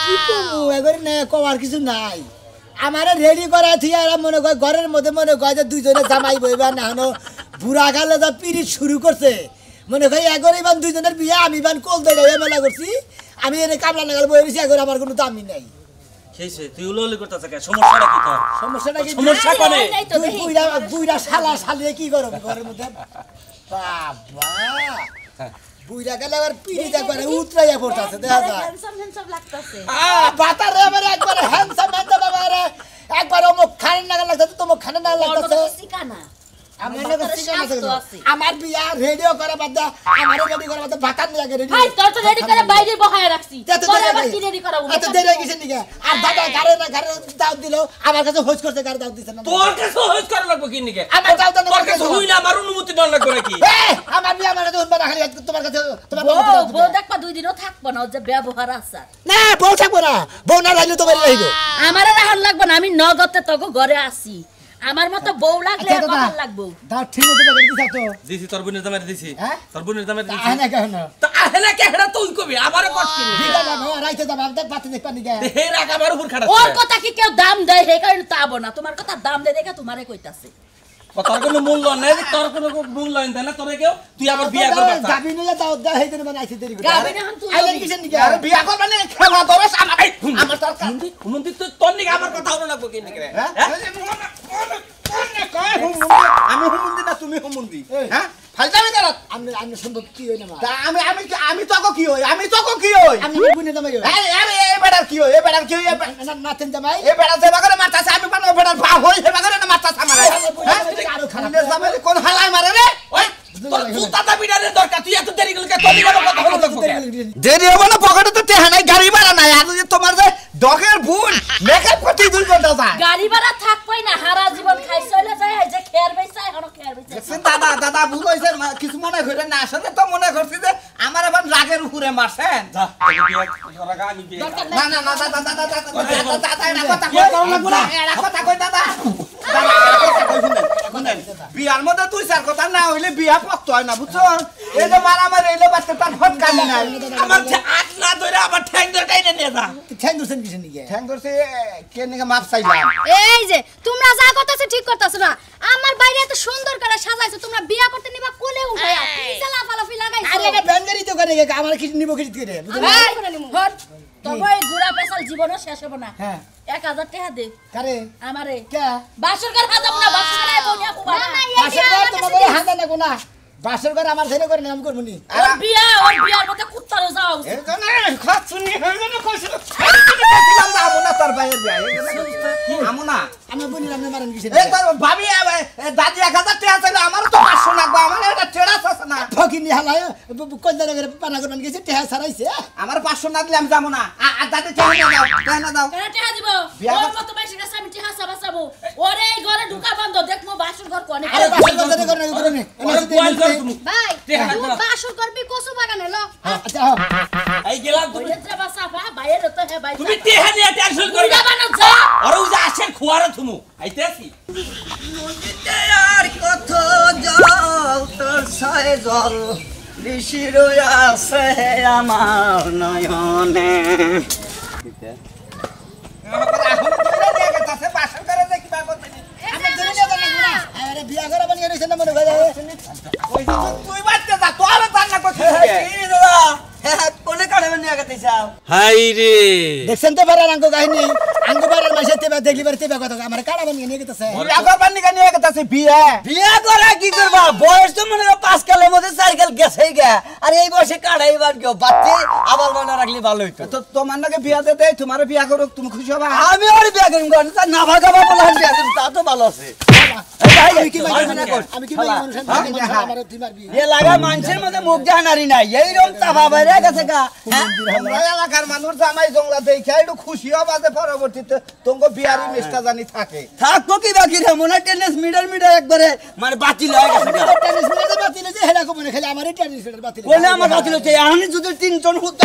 কি কমু এবারে না কবার কিছু নাই আমারে রেডি করা থি আর মনে কয় ঘরের মধ্যে মনে কয় যে দুইজনে জামাই বইবা না হনো বুড়া গালে যা পিরিত শুরু করছে মনে কয় এগরে বান দুইজনের বিয়ে আমি বান কোল দেই মেলা করছি আমি এনে কামলা লাগাল বই রইছি এগরে আমার কোনো দামই নাই কেছে তুই উলুলি করতেছ কেন সমস্যাটা কি তোর সমস্যাটা কি সমস্যা কোনে তুই বুইরা শালা শালিয়ে কি করব ঘরের মধ্যে বাবা বুইরা গেলে আবার পিরিত একবারে উতরাইয়া পড়তাছে দেখা যায় হ্যান্ডসাম লাগতাছে বাতারে আবার একবার হ্যান্ডসাম বাবা রে একবার মুখ খান না লাগতাছে তো মুখ খান না লাগতাছে সিকানা আমার বিয়া রেডিও করা বাদ দা আমারে রেডি করা বাদ বাতার নিয়ে রেডি ভাই তোর তো রেডি করে বাইরে বহায় রাখছি তোর আবার কি রেডি করাবো আচ্ছা দেরি হয়ে গেছে নিকে আর দাদা গারে দাও দিল আমার কাছে হোজ করতে গারে দাও দিছ না তোর কাছে হোজ করা লাগবে কি নিকে আমার দাও তো তোর কাছে হইনা আমার অনুমতি দন লাগবে নাকি আমার বিয়া আমার কাছে উনবা খালি তোমার কাছে তোমার বউ দেখবা দুই দিনও থাকবো না যে ব্যবহার আছে না বউ থাকবো না বউ না রাইলে তো বাইরে রাইলো আমারে রাহন লাগবে না আমি নগদে তোকে ঘরে আসি আমার মত বউ লাগলে কত লাগবো দাও ঠিক মতো করে দিছ তো দিছি তোর বোনের দামে দিছি হ্যাঁ তোর বোনের দামে দিছি আহনা কেন তো আহনা কেহড়া তুই কবি আমারে কষ্ট কি দিলা না রাইতে দাও বাদ বাতি দেখ পানি গে হে রাখ আমার উপর খাড়া ওর কথা কি কেউ দাম দেয় হে কারণ তাবো না তোমার কথা দাম দেয় দেখে তোমারে কইতাছে তোর কোনো মূল্য নাই তোর কোনো মূল্য নাই না তোরে কেউ তুই আবার বিয়া করবা গাবি নিলে দাও দা হেই দিন মানে আইছে দেরি করে গাবি না তুই আইলে কিসের নিকে আরে বিয়া করবা না খেলা দরস আমার তোর মন্দির তো তোর নিকে আমার কথা হলো লাগবে কি নিকে হ্যাঁ আমি হুমুন্দি না তুমি হুমুন্দি হ্যাঁ ফালতামি করত আমি সম্ভব কি হই না আমি তোকে কি হই আমি বুনে জামাই আরে এ বেটার কি হই নাতেন জামাই এ বেটা সেবা করে মারতাছে আমি পানো বেটার ভা হই সেবা করে না মারতাছে আমারে আরো খারাপ জামাই কোন হালাই মারে রে ওই তোর জুতাটা বিড়ারে দরকার তুই এত দেরি করলি তোর নিকে কথা হলো লাগবে দেরি হবে না পকেটে তো টেহা নাই গাড়ি ভাড়া নাই আর যে তোমার যে ডগের ভুল মেকআপ করতে 2 ঘন্টা যায় গাড়ি ভাড়া থাকবই না হারা জীবন খাই চলে যায় যে খেয়ার বেচা এখনো খেয়ার বেচা দাদা ভুল হইছে কিছু মনে করে না আসলে তো মনে করছি যে আমার আবার রাগের উপরে মারছেন যা না কথা কই দাদা বিয়ার মধ্যে তুই স্যার কথা না হইলে বিয়া পক্ত হয় না বুঝছো এই যে মারামারি হইলে বাচ্চা তার ফট কালি না আমার আট না ধরে আবার ঠ্যাং ধরে টাইনে নিয়ে যা ঠ্যাং ধরছেন কিসের নিকে ঠ্যাং ধরছে কে নিকে মাপ চাইলাম এই যে তোমরা যা করতেছ ঠিক করতেছ না আমার বাইরে এত সুন্দর করে সাজাইছো তোমরা বিয়া করতে নিবা কোলে উঠায়া পিছলা ফালাফি লাগাইছো আরে এটা ব্যান্ডারি তো করে আমার কিছু নিব কিছু করে হট তবে গুড়া পেছাল জীবনও শেষ হবে না হ্যাঁ 1000 টাকা দে কারে আমারে কে বাসর ঘর হাজাম না বাসর ঘরে বনিয়া কুবা বাসর ঘর তোমাদের হাতে না কোনা বাসর ঘর আমার ছেলে করে নাম করবনি ওর বিয়ার মধ্যে কুত্তারও যাও এই তো না খাচ্ছুনি হইলো না কইছিল আমনা তোর ভাইয়ের বিয়া আমনা আমি বলি আপনি মারেন কিসের এই তোর ভাবি দাদি 1000 টাকা চাইলো আমার তো 500 লাগবে আমার এটা টেড়া আছে না ফকিনি হালায় কলদারে করে পানা করবেন গেছে টেহা ছাড়াইছে আমার 500 না দিলে আমি যাব না আর দাদি টাকা দাও কেন টাকা দিব ওর কত বেশি কাছে আমি টাকা সাবাসাবো ওরে এই ঘরে ঢুকা বন্ধ দেখমু বাসর ঘর কোনে আরে বাসর ঘর করে না করে নে ভাই তুই বাসর করবি কসু বাগানে ল আচ্ছা এই গেলাম তুমি ওরে বাসাফা বাইরে তো হে ভাই তুমি টেহা নিয়ে টেনশন করবে না বানা যা আর ওই যে আসেন খুয়ারে থুমু আইতেছি নদীতে আর কত জল তোর ছায় জল নিশির আছে আমার নয়নে আরে বিয়া করে বানিয়ে রইছে না মনে করে তুই বাচ্চা যা তোর তার না কত কি দাদা কোনে কাড়ে নিয়ে গেতে চাও হাই রে দেখছেন তো পারার আঙ্গ কাহিনী আঙ্গ পারার মাসে তেবা দেখলি পারে তেবা কথা আমার কাড়া বানিয়ে নিয়ে গেতেছে বিয়া বানি কা নিয়ে গেতেছে বিয়া করা কি করবা বয়স তো মনে 5 কালের মধ্যে 4 কাল গেছেই গা আর এই বয়সে কাড়াই বার কেউ বাচ্চা আবার মনে রাখলি ভালো হইতো তো তোমার নাকি বিয়া দে দেই তোমার বিয়া করো তুমি খুশি হবা আমি আর বিয়া করব না না ভাগা বাবা বিয়া করব তা তো ভালো আছে আমি কি মানুষ আমার তুই মারবি এ লাগা মানুষের মধ্যে মুখ জানারি নাই এই রকম তাফা বাইরে গেছে গা আমরা এলাকার মানুষ জামাই জংলা দেখে একটু খুশি হবা যে পরবর্তীতে তোমাকে বিয়ারি মিষ্টা জানি থাকে থাকবো কি বাকি রে মনে টেনিস মিডল একবারে মানে বাতিল হয়ে গেছে টেনিস মিলে বাতিল যে হেলা কো মনে খালি আমারই টেনিস মিলে বাতিল বলে আমার বাতিল হচ্ছে আমি যদি 3 জন হুত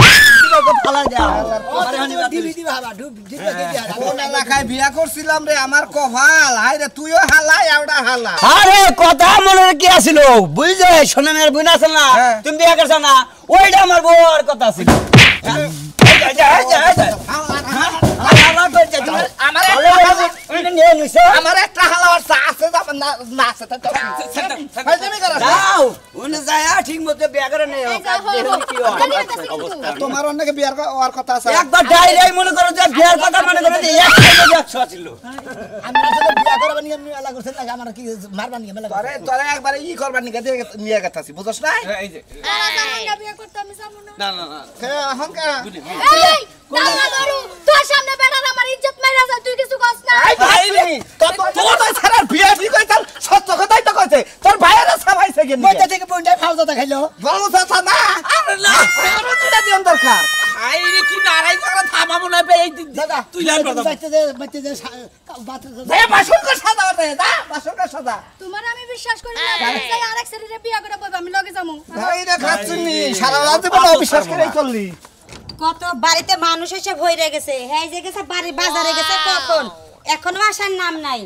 ফালা দেয়া আমার হানি বাতিল দিবি বাবা ডুব দিতে দিবি কোন এলাকায় বিয়া করছিলাম রে আমার কভাল হাই রে তুইও হালা এওডা হালা আরে কথা মনে কি আছিল বুঝছে সোনামের বুনা আছে না তুমি বিয়া করছ না ওইটা আমার বউর কথা ছিল যা নাচে তো ফাইজলামি করছ যাও উনি যায় ঠিক মতো বিয়া করে নেই এই যাও, হো, হো। কি হয় জানি হইতাছে কিন্তু। তোমার অনেকে বিয়ার হওয়ার কথা আছে একবার ডাইরেক্ট মনে করো যে বিয়ার কথা মনে করো যে 100 ছিল আমি আসলে বিয়া করব নিয়ে মেলা করছেন না আমার কি মারবা নিয়ে মেলা তোরে তোরে একবার ই করবার নিকে নিয়ে গেতাছি বুঝছ না এই যে তোরা যাবো না, বিয়ে করতে আমি যাবো না। না না না হংকা এই, দাঁড়া ধরু, তোর সামনে বেড়ার আমার ইজ্জত মাইরা যায়, তুই কিছু কস না। এই ভাই তো ছাড়া বিয়া ঠিক কইতাল সত্য কথাই তো কইছে তোর ভাইয়ের সাবাইছে কি মইতে থেকে পইন্ডাই ফাউজা দেখাইলো বড় কথা না আরে না আরে তুই দিন দরকার আই রে কি নারাই করে থামাবো না বে এই দাদা তুই লাল কথা বাইতে যে বাথরুম দে বাসন কর সাদা দে দা বাসন কর সাদা তোমার আমি বিশ্বাস করি না, যাই আরেক ছেলেরে বিয়ে করে বলবো, আমি লগে যাবো। ভাই রে খাচ্ছুনি সারা রাত বড় বিশ্বাস করেই চললি কত বাড়িতে মানুষ এসে ভরে গেছে হ্যাঁ যে গেছে বাড়ি বাজারে গেছে কখন এখনো আসার নাম নাই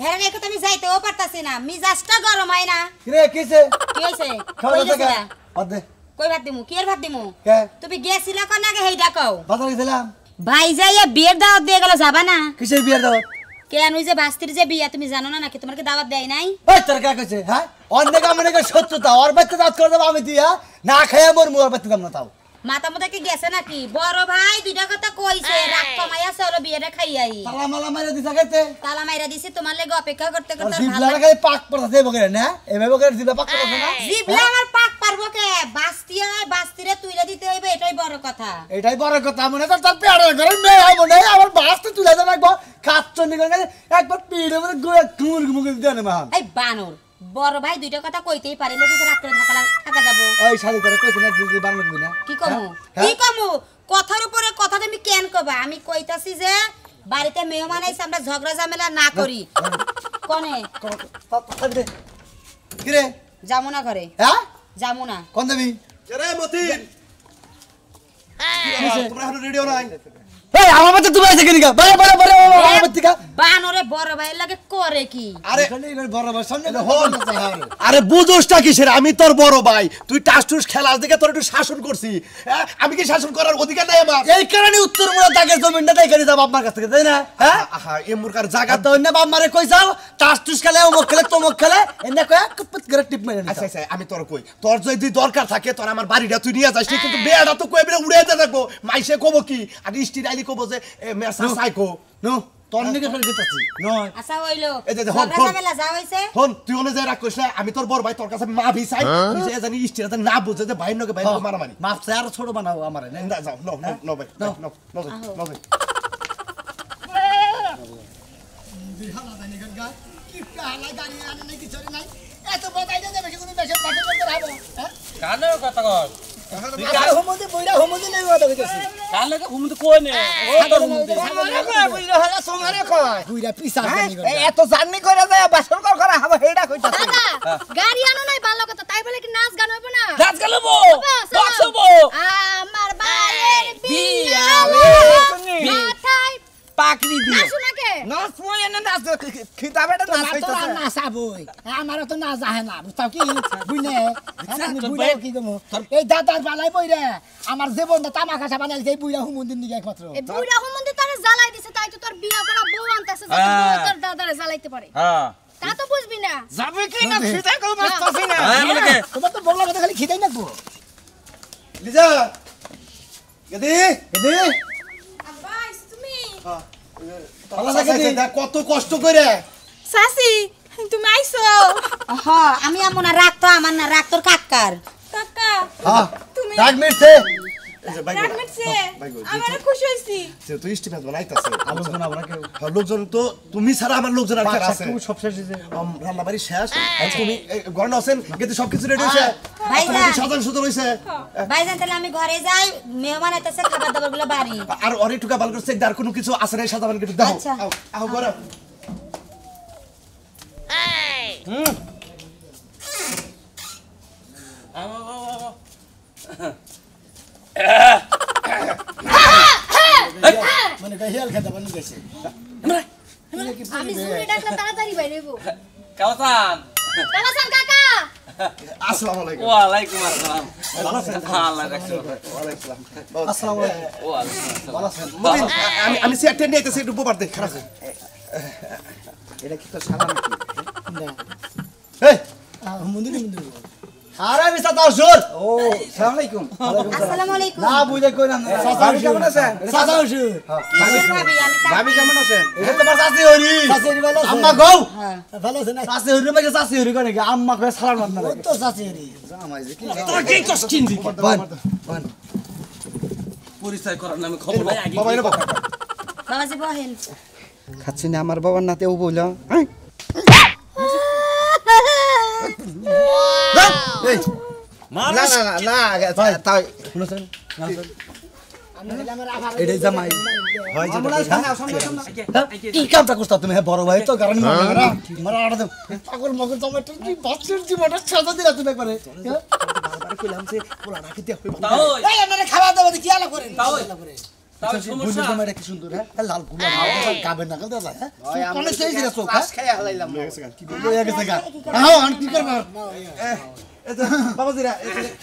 হ্যাঁ রেখে তো আমি যাইতেও পারতাছি না মিজাজটা গরম হয় না রে কিছে কি হয়েছে খাওয়া দাওয়া কা অদে কই ভাত দিমু কি এর ভাত দিমু কে তুমি গেছিলা কোন আগে হেইডা কও বাজারে গেছিলাম ভাই যাইয়া বিয়ের দাওয়াত দিয়ে গেল যাবা না কিসের বিয়ার দাও কেন ওই যে বাস্তির যে বিয়া তুমি জানো না নাকি তোমাকে দাওয়াত দেয় নাই ওই তোর কা কইছে হ্যাঁ অন্য কামনে কে সত্যতা ওর বাচ্চা দাঁত করে দেব আমি দিয়া না খাইয়া মোর মোর বাচ্চা দাম না তাও মাথা মধ্যে কি গেছে নাকি বড় ভাই দুইটা কথা কইছে রাগ কমাইয়া চলো বিয়েটা খাইয়াই তালা মালা মাইরা দিছা খাইতে তালা মাইরা দিছি তোমার লাগি অপেক্ষা করতে আর করতে জিবলা খালি পাক পড়াতে বগরে না এভাবে বগরে জিবলা পাক পড়াতে না জিবলা আমার পাক পারবো কে বাস্তিয়া বাস্তিরে তুইলা দিতে হইবে এটাই বড় কথা এটাই বড় কথা মনে তো তার পেড়ে করে মেয়ে হবো না আমার বাসতে তুলে দেন একবার কাচ্চনি করে একবার পিড়ে মধ্যে গুড়া কুমুর মুখে দেন মা এই বানর বড় ভাই দুইটা কথা কইতেই পারে লোকে রাত্রে থাকা যাবো ওই শাড়ি করে কইছ না দিদি বাংলা কই না কি কমু হ্যাঁ? কি কমু কথার উপরে কথা তুমি কেন কবা আমি কইতাছি যে বাড়িতে মেহমান আইছে আমরা ঝগড়া ঝামেলা না করি কোনে কি রে যামু না ঘরে হ্যাঁ যামু না কোন দেবি রে মতিন তোমরা এখন রেডিও নাই এই আমার বাচ্চা তুমি আইছে কেন বারে বারে বারে আমার বাচ্চা বানরে বড় ভাইয়ের লাগে করে কি আরে বড় বড় সামনে আরে বুঝোসটা কিসের আমি তোর বড় ভাই তুই টাসটুস খেলাস দেখে তোর একটু শাসন করছি হ্যাঁ? আমি কি শাসন করার অধিকার নাই আমার এই কারণে উত্তর মুড়া দাগের জমিনটা দেখাই যাব আপনার কাছ থেকে তাই না হ্যাঁ আহা এ মুরকার জায়গা তো অন্য বাপ মারে কই যাও টাস টুস খেলে অমুক খেলে তমুক খেলে এনে কয় কুপত করে টিপ মেরে আচ্ছা আচ্ছা আমি তোর কই তোর যদি দরকার থাকে তোর আমার বাড়িটা তুই নিয়ে যাস কিন্তু বেয়াটা তো কই বেরে উড়াইতে থাকবো মাইসে কব কি আর স্টির আইলি কব যে মেসা সাইকো নো তোর নিকে ফেলে দিতেছি নয় আচ্ছা হইলো এই যে হন, ঝগড়া হন। ঝামেলা যা হইছে হন তুই ওনে যাই রাখ কইছ না আমি তোর বড় ভাই তোর কাছে মা ভি চাই তুই যে জানি স্টির না বুঝে যে ভাই নকে ভাই মারামারি মাপ সে আর ছোট বানাও আমারে না না যাও নো নো নো ভাই নো নো নো নো ভাই বিহালা দানি গা কি হালা গাড়ি আনে নাই কিছু নাই এত বতাই দে বেশি কোনো বেশি পাঠে করতে রাখবো হ্যাঁ কানের কথা কর আর হোমদে বইরা হোমদে নেই কথা কইতাছি কান লাগে হুমুদ কই নে ও তোর হুমুদ বুঝলো হলা সোমারে কয় বুইরা পিসা হ্যাঁ? দানি এই এত জার্নি করে যায় বাসন কর করা হবে হেডা কইতাছি দাদা গাড়ি আনো নাই ভালো কথা, তাই বলে কি নাচ গান হইব না? নাচ গালবো বক্স হবো আমার ভাইয়ের বিয়া মাথায় পাকড়ি দিয়ে নাচু নাকে নাচ মই এনে নাচ খিতাবেটা নাচ তোরা হইতাছে না সাবই আমার তো না জাহে না বুঝতাও কি বুইনে আমি বুইরা কি গমু এই দাদার বালাই বইরে আমার জীবনটা তামাকা সাবান এই বুইরা হুমুন্দিন নিগে একমাত্র এই বুইড়া হুমন্দি তোরে জ্বালাই দিছে, তাই তো তোর বিয়া করা বউ আনতাছে যাতে হ্যাঁ। তোর দাদারে জ্বালাইতে পারে। হ্যাঁ তা তো বুঝবি না। যাবে কি না খিতা কল মাস্তাছি না হ্যাঁ বলে তোমার তো বগলা কথা খালি খিদাই নাকবো লিজা গদি এদি আব্বাস তুমি ভালো থাকে দি কত কষ্ট করে সাসি তুমি আইছো হ আমি আমনা রাগ তো আমার না রাগ তোর কাকার কাকা হ্যাঁ তুমি রাগ মিটছে রাগ মিটছে আমারে খুশি হইছি তুই স্টিমেট বানাইতাছে আলোচনা আমরা কেউ লোকজন তো তুমি ছাড়া আমার লোকজন আর কারা আছে সব শেষ হয়েছে রান্না বাড়ি শেষ আর তুমি গড়না আছেন কিন্তু সবকিছু রেডি হইছে ভাইজান। আপনাদের সাজান সুতর হইছে ভাইজান তাহলে আমি ঘরে যাই, মেহমান আইতাছে খাবার দাবার গুলো বাড়ি আর অনেক টুকা ভালো করছে আর কোনো কিছু আছে না সাজাবেন কিন্তু দাও আচ্ছা। আও গড়া মানে হেল খেতে বনি গেছে আমি জুড়ে ডাকলে তাড়াতাড়ি বাইরেবো। কাওসান কালাসান কাকা আসসালামু আলাইকুম ওয়ালাইকুম আসসালাম আল্লাহ রাখছো আসসালামু আলাইকুম ওয়ালাইকুম মবিন, আমি চেয়ারটা নিয়ে আইতেছি একটু বোবার দে খারাপ এটা কি তো সারা নাকি আমরা এই মন্দিরে আরে মিস্টার তাওসুর ও আসসালামু আলাইকুম আসসালামু আলাইকুম না বুঝে কই না ভাবি কেমন আছেন সাদা হুজুর ভাবি আমি ভাবি কেমন আছেন এটা তোমার চাচি হরি চাচি ভালো আছে আম্মা গো ভালো আছে না চাচি হরি মানে চাচি হরি করে আম্মা করে সালাম মারনা ও তো চাচি হরি তোর কি কষ্টিন দিকে বান পরিচয় করার নামে খবর নাই আগে বাবা এনে বাবা বাবাজি বহেন খাচ্ছি না আমার বাবার নাতে ও বইলা এই না না না না তাই শুনছেন এটাই জামাই হয় যে কি কামটা করছো তুমি বড় ভাই তো কারণ মারা আড়া দাও পাগল মগল টমেটো কি বাচ্চার জীবনটা সাজা দিলা তুমি একবারে বারবার কইলাম যে পোলা রাখি দিয়া হইব তাও এই আপনারা খাওয়া দাওয়া কি আলা করেন তাও করে তাও বুঝলি সমস্যা জামাইটা কি সুন্দর হ্যাঁ লাল গুলা গাবে না কাল দাদা হ্যাঁ কোনে সেই দিলা চোখ হ্যাঁ খাইয়া হলাইলাম কি হয়ে গেছে গা হ্যাঁ আন কি করব বাবাজিরা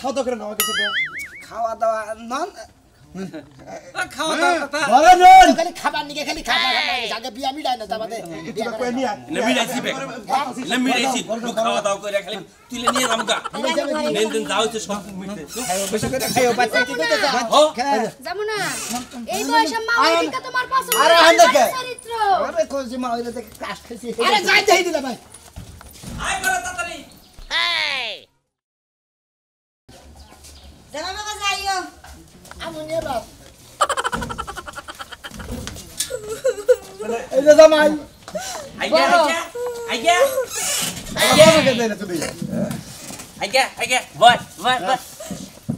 খাওয়া দাওয়া করে নাও কিছু খাওয়া দাওয়া নন খাওয়া দাওয়া কথা বলে নন খালি খাবার নিকে খালি খাবার আগে বিয়া মিলাই না তাবাদে এটা কই নিয়া মিরাইছি বে মিরাইছি খাওয়া দাওয়া করে খালি তুলে নিয়ে যামগা নেন দিন যাও তো সব মিটে পয়সা করে খাইও বাচ্চা কি কইতেছ যাবো না এই বয়সে মা ওই দিকে তোমার পছন্দ আরে না, আন্দা কে? চরিত্র আরে কইছি মা হইলে দেখে কাশ খাইছি আরে যাই দেই দিলা ভাই আয় করে তাড়াতাড়ি জামা বাবা যাইও আমি নিয়ে বাপ এই যে জামাই আইগা আইগা আমাকে দেন তুমি আইগা বয়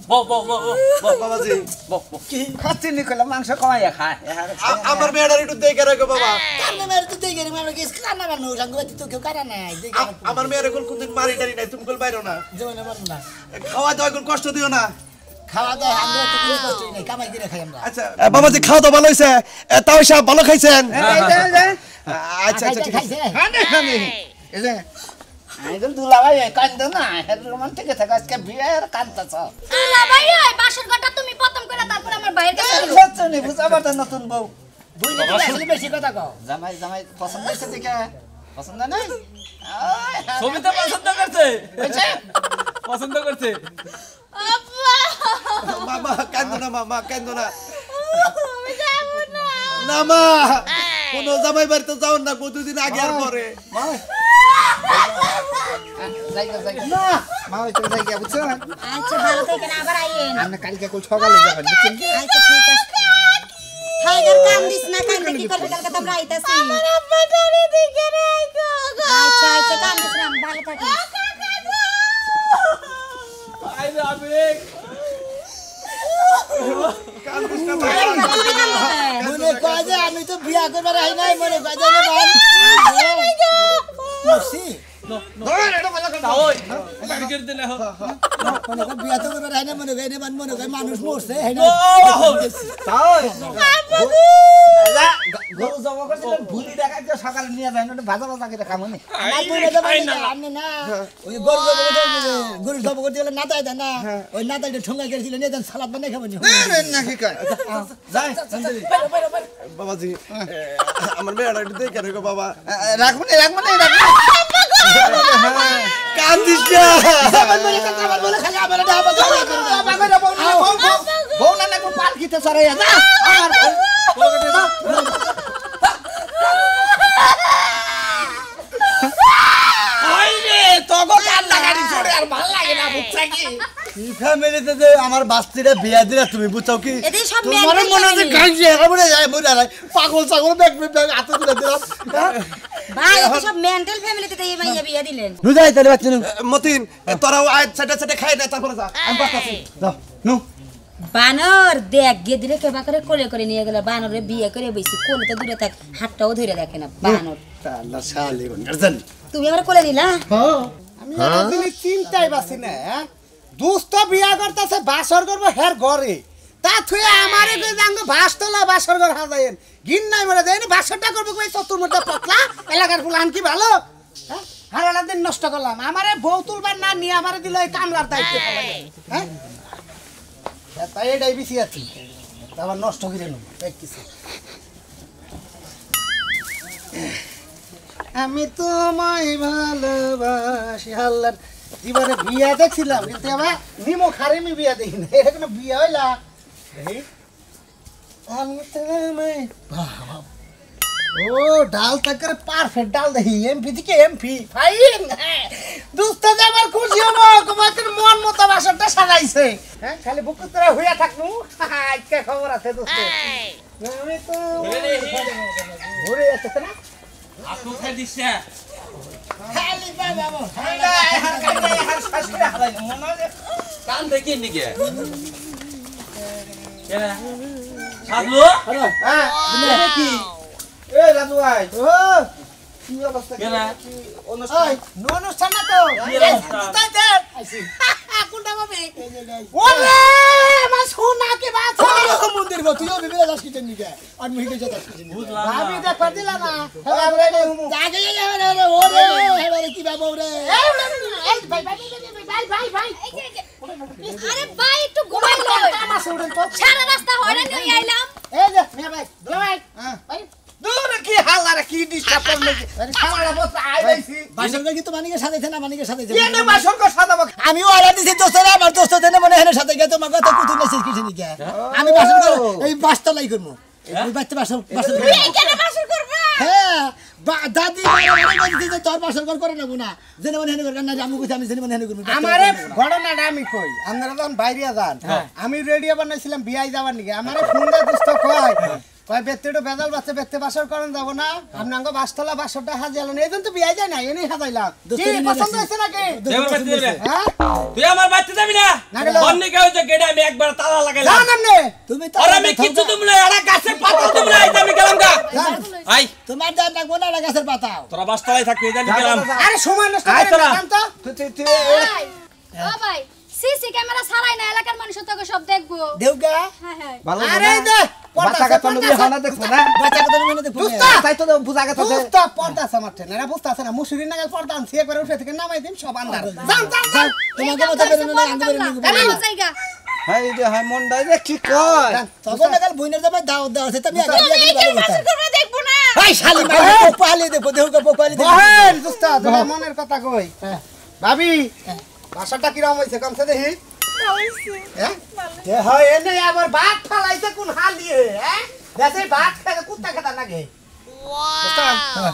বো বাবাজি খাচ্ছি নি কইলা মাংস কমাইয়া খায় আমার মেয়েটার একটু দেখে রাখো বাবা কানে মেরে তো দেই গেরি মারো কি কানা মারনো সঙ্গবতী তো কেউ কানা নাই দেই আমার মেয়ের এখন কোনদিন মারি টারি নাই তুমি কল বাইরো না জীবনে মারো না খাওয়া দাওয়া এখন কষ্ট দিও না খাওয়া দাওয়া আমরা তো কোনো কষ্টই নাই কামাই করে খাই আমরা আচ্ছা বাবাজি খাওয়া দাওয়া ভালো হইছে তাও সাহেব ভালো খাইছেন আচ্ছা আচ্ছা ঠিক আছে খাইছে এই যে আইদল দুলাভাই কান্দ না এর রোমান্টিক থেকে আজকে বিয়ের কান্দছ না ভাই ওই বাসর ঘরটা তুমি প্রথম করে তারপর আমার ভাইয়ের কাছে দিও। সচ্চ নি বুঝা পারতা নতুন বউ দুই নাকি আসলে বেশি কথা কও জামাই জামাই পছন্দ হইছে দেখে পছন্দ নাই সবিতা পছন্দ করছে পছন্দ করছে মামা কান্দো না মামা কান্দো না আমি যাবো না না মা কোন জামাই বাড়িতে যাও না দুদিন আগে আর পরে জায়গা জায়গা না মা ওই তো জায়গা বুঝছো আচ্ছা ভালো থেকে না আবার আইয়েন আমরা কালকে কই সকালে যাবেন বুঝছেন কি আচ্ছা ঠিক আছে টাইগার কাম দিস না কান্দে কি করবে কালকে তোমরা আইতাছি আমার আব্বা ধরে দিকে রাখো আচ্ছা আচ্ছা কাম দিস না ভালো থাকিস আইরে আবেগ মনে কয় যে আমি তো বিয়া করবার আই নাই মনে কয় যে বাল মসি তাও ক্রিকেট দিলে হ মনে কয় বিয়া তো করবার আই না মনে কয় মনে কয় মানুষ মরছে হ্যাঁ তাও গরু জমা করছিলেন ভুলি দেখাইতে সকালে নিয়ে যায় না ভাজা ভাজা করে খামনি আমি না ওই গরু জব করতে গেলে নাতাই দেয় না ওই নাতাইটা ঠোঙ্গা গেছিল নিয়ে দেন সালাদ বানাই খাবো নাকি কয় যাই বাবাজি আমার মেয়েটা একটু দেখে রাখো বাবা রাখবনি কান্দিস না বউ না না পাল খিতে সরাইয়া যা আমার আইরে তোগো কান লাগানি চড়ে আর ভাল লাগে না বুঝছা কি কি ফ্যামিলিতে যে আমার বাস্তিটা বিয়া দিলা তুমি বুঝছো কি এদের সব তোমার মনে হয় গাইছে এরা মনে যায় মনে যায় পাগল ছাগল ব্যাগ হাতে তুলে দিলাম ভাই এদের সব মেন্টাল ফ্যামিলিতে তাই মাইয়া বিয়া দিলেন বুঝাই তাহলে বাচ্চা মতিন তোরাও আয় সেটা খাই না তারপরে যা আমি পাঠাচ্ছি যাও নু বানর দেখ গেদিরে কেবা করে কোলে করে নিয়ে গেল বানরে বিয়ে করে বইছি কোলে তো দূরে থাক হাতটাও ধরে দেখে না বানর আল্লাহ শালি গনজান তুমি আমার কোলে নিলা আমি এতদিন চিন্তাই বাসি না দুষ্ট বিয়া করতেছে বাসর করবো হের ঘরে তা থুয়ে আমারে জাঙ্গ বাস তোলা বাসর ঘর হাজাইন গিন নাই মরে যায় বাসরটা করবো কই চতুর মধ্যে পকলা এলাকার ফুলান কি ভালো হারালা দিন নষ্ট করলাম আমারে বউ তুলবার না নিয়ে আমারে দিল এই কামলার দায়িত্ব হ্যাঁ তাই এটাই বেশি আছি আবার নষ্ট করে নেব কিছু আমি তোমায় ভালোবাসি হাল্লার জীবনে বিয়া দেখছিলাম কিন্তু আবার নিমো খারেমি বিয়া দেখি না এটা কোনো বিয়া হইলা আমি তোমায় ও ডাল তাকে পারফেক্ট ডাল দেখি এমপি থেকে এমপি ফাইন দুস্ত যাবার খুশি হবো তোমাদের মন মতো বাসনটা সাজাইছে হ্যাঁ খালি বুকুতরা হইয়া থাকনু আজকে খবর আছে দোস্ত আমি তো ঘুরে আসছে না আপু খাই দিছে খালি বাবা কান দেখি নিকে কেনা সাধু হ্যাঁ কি এ রাজু ভাই ও কি অবস্থা কেনা অনুষ্ঠান অনুষ্ঠান না তো কি অবস্থা কোনটা হবে ওরে আমার সোনা কে বাত মন্দির গো তুইও বিবেলা যাস কিচেন নিকে আর মিহিকে যাস কিচেন বুঝলাম ভাবি দেখো দিলা না জাগে যাবে ওরে ওরে কি বাবা ওরে ভাই আরে ভাই একটু ঘুমাই লই সারা রাস্তা হয়রানি হই আইলাম এই যে মিয়া ভাই দুলা ভাই ভাই দূর কি হালারে কি ডিস্টার্ব করলে সারা বছর আইছি বাসর কি তো মানিকে সাজাইছে না মানিকে সাজাইছে কেন বাসন কো সাজাবো আমি অর্ডার দিছি দোস্তরে আমার দোস্ত দেনে মনে হেনে সাথে গেছে তোমার কথা কুতুন নাছিস কিছু নিকে আমি বাসন করে এই বাসতলাই করব ওই বাচ্চা বাসন এই কেন বাসর করবে হ্যাঁ দাদি মানে দিছে তোর বাসন করে নেব না জেনে মনে হেনে করব না আমি কইছি আমি জেনে মনে হেনে করব আমারে ঘটনাটা আমি কই আপনারা যখন বাইরে যান আমি রেডিও বানাইছিলাম বিআই যাবার নিকে আমারে ফোন দে দোস্ত কয় বেতেটো বেজাল বাচ্চা বেতে বাসর করেন যাব না আপনাঙ্গ বাসতলা বাসরটা হাজাইলেন এইজন তো বিআই যায় না এনে হাজাইলাম কি পছন্দ হইছে নাকি দেবর বাতি দেবে হ্যাঁ তুই আমার বাতি যাবি না অন্য কেউ যে গেডা আমি একবার তালা লাগাইলাম জান আমনে তুমি আর আমি কিছু তুমি না এরা গাছের পাতা তুমি না আমি গেলাম গা আই তোমার দান না গোনা গাছের পাতা তোরা বাসতলায় থাকবি আমি গেলাম আরে সময় নষ্ট আয় করে তোরা। না তো তুই ভাই ও ভাই সিসি ক্যামেরা ছাড়াই না এলাকার মানুষ তো সব দেখবো দেউগা হ্যাঁ হ্যাঁ আরে দে বাচ্চা কাটা নবি হানা দেখছ না বাচ্চা কথা মনে দেখো দুস্তা তাই তো বুঝা গেছে দুস্তা পর্দা আছে মারতে না বুঝতা আছে না মুসুরি নাগাল পর্দা আনছি একবার উঠে থেকে নামাই দিম সব আন্দার জান জান জান তোমাকে মতো বেরোনো না আঙ্গ বেরোনো আমার জায়গা হাই যে হাই মন্ডাই যে কি কয় তখন নাগাল বইনের যাবে দাও দাও সেটা আমি আগে দিয়ে ভালো কথা করবে দেখবো না এই শালি মাই পোপালি দেখো দেউগা পোপালি দেখো বহেন দুস্তা তোমার মনের কথা কই ভাবি ভাষাটা কি রকম হইছে কমছে দেখি হ্যাঁ এ হয় এনে আবার ভাত ফালাইছে কোন হালিয়ে হ্যাঁ দেশে ভাত খায় কুত্তা খেতা লাগে ওয়াও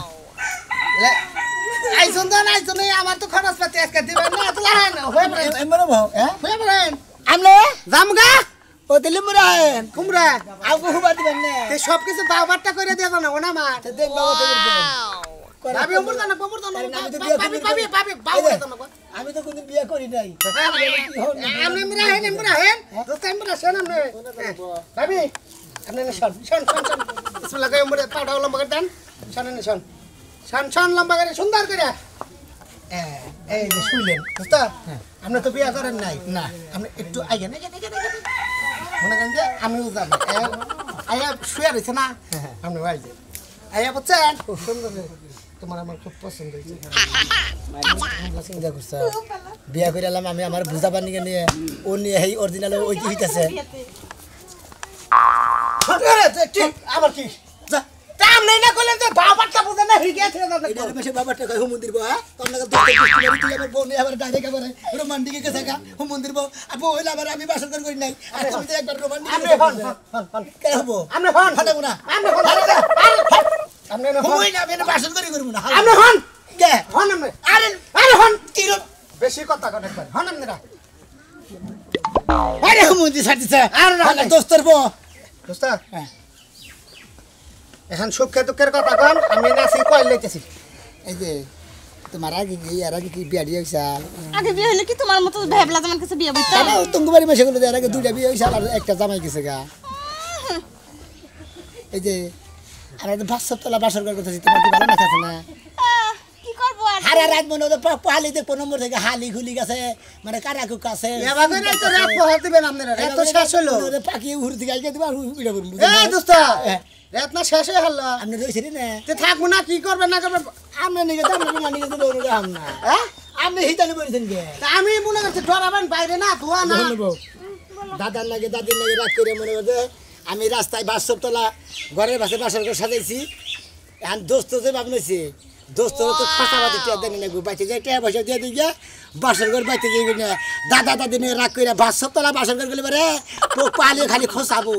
আই সুন্দর নাই তুমি আমার তো খরচ পাতি আজকে দিবেন না তো লাহেন হয়ে পড়ে এমন ভাও হ্যাঁ হয়ে পড়েন আমলে জামগা ও দিলে মুরাহেন কুমড়া আগু হুবা দিবেন না তে সব কিছু দাওবারটা করে দেব না ওনা মা দেখ বাবা তো ভাবি উমর দানা কবর দানা আমি তো কোনদিন বিয়ে করি নাই আমি মুরা হেন তো টাইম মুরা সেন আমনে ভাবি আপনি শন শন শন শন বিসমিল্লাহ কই উমর পাড়া লম্বা করে দেন শন শন শন শন লম্বা করে সুন্দর করে এই যে শুইলেন দোস্ত আপনি তো বিয়ে করেন নাই না আপনি একটু আগে না মনে করেন যে আমিও যাবো আয়া শুয়ে রয়েছে না আপনি আইছে আয়া বলছেন খুব সুন্দর তোমার আমার খুব পছন্দ হয়েছে চিন্তা করছ বিয়া করে এলাম আমি আমার বুঝাবার নিয়ে নিয়ে ও নিয়ে এই অরিজিনাল ওই কি হইতাছে আবার কি দাম নেই না করলেন যে বাবারটা বুঝে না হয়ে গেছে এটা বেশি বাবাটা কই হুমন্দির বউ হ্যাঁ তোর নাকি দোস্ত তুই আমার বউ নিয়ে আবার ডাইরেক্ট আবার রোমান্টিক গেছে গা হুমন্দির বউ আপু হইলা আবার আমি বাসর করি নাই আর আমি তো একবার রোমান্টিক আপনি হন কে হবো আপনি হন হাঁটাবো না আপনি হন আপনি হুমই না আমি বাসর করি করবো না আপনি হন কে হন আপনি আরে আরে হন কি রো বেশি কথা কথা একবার হন আপনারা আরে হুমন্দি ছাড়তেছে আর না দোস্তর বউ দোস্ত এখন সুখে দুঃখের কথা কন আমি নাচি কই লইতেছি এই যে তোমার আগে কি আর আগে কি বিয়া দিয়ে হইছাল আগে বিয়ে হলে কি তোমার মতো ভেবলা যেমন কিছু বিয়ে বইতা তাহলে তুমি বাড়ি মাসে গুলো এর আগে দুইটা বিয়ে হইছাল আর একটা জামাই গেছে গা এই যে আর একটা বাসতলা বাসর করার কথা তোমার কি ভালো লাগছে না কি করবো আর সারা রাত মনে হতো পাহালি দেখবো নম্বর থেকে হালি খুলি গেছে মানে কারাকু কাছে এভাবে না তো রাত পোহাল দিবেন আপনারা এত শেষ হলো পাখি উড় থেকে আইকে দিবা উড়া করবো এই দোস্ত রাত না শেষ হয়ে হলো আপনি রইছেন না তে থাকবো না কি করবেন না করবেন আপনি নিকে তো আপনি মানিকে তো দৌড়ে আম না হ্যাঁ আপনি হিতালে বলেছেন কে তা আমি মনে করছি ডরাবেন বাইরে না ধোয়া না দাদার লাগে দাদির লাগে রাত করে মনে করছে আমি রাস্তায় বাসতলা ঘরের পাশে বাসর করে সাজাইছি এখন দোস্ত যে ভাবনেছি দোস্তরা তো খসাবাদি টিয়া দেন না গো বাইতে যাই টিয়া পয়সা দিয়ে দিই বাসর ঘর বাইতে যাই না দাদা দাদি নিয়ে রাগ করে 500 তলা বাসর ঘর গেলে পারে পালিয়ে খালি খসাবো